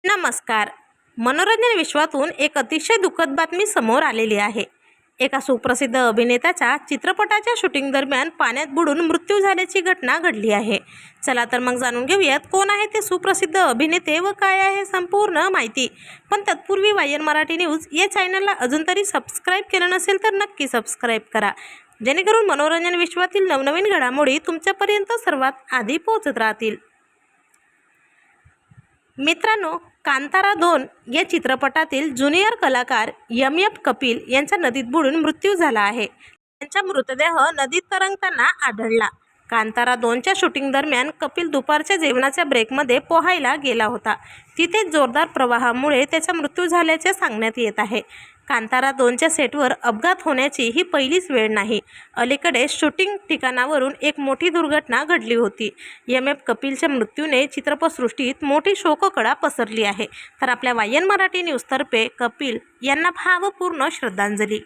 नमस्कार. मनोरंजन विश्वातून एक अतिशय दुःखद बातमी समोर आलेली आहे. एका सुप्रसिद्ध अभिनेत्याच्या चित्रपटाच्या शूटिंग दरम्यान पाण्यात बुडून मृत्यू झाल्याची घटना घडली आहे. चला तर मग जाणून घेऊयात कोण आहे ते सुप्रसिद्ध अभिनेते व काय आहे संपूर्ण माहिती. पण तत्पूर्वी वायन मराठी न्यूज या चॅनलला अजून तरी सबस्क्राईब केलं नसेल तर नक्की सबस्क्राईब करा, जेणेकरून मनोरंजन विश्वातील नवनवीन घडामोडी तुमच्यापर्यंत सर्वात आधी पोहोचत राहतील. मित्रांनो, कांतारा 2 या चित्रपटातील ज्युनियर कलाकार एम कपिल यांचा नदीत बुडून मृत्यू झाला आहे. त्यांचा मृतदेह नदीत तरंगताना आढळला. कांतारा 2च्या शूटिंग दरम्यान कपिल दुपारच्या जेवणाच्या ब्रेकमध्ये पोहायला गेला होता. तिथेच जोरदार प्रवाहामुळे त्याचा मृत्यू झाल्याचे सांगण्यात येत आहे. कांतारा 2च्या सेटवर अपघात होण्याची ही पहिलीच वेळ नाही. अलीकडे शूटिंग ठिकाणावरून एक मोठी दुर्घटना घडली होती. कपिलच्या मृत्यूने चित्रपटसृष्टीत मोठी शोककळा पसरली आहे. तर आपल्या वायन मराठी न्यूजतर्फे कपिल यांना भावपूर्ण श्रद्धांजली.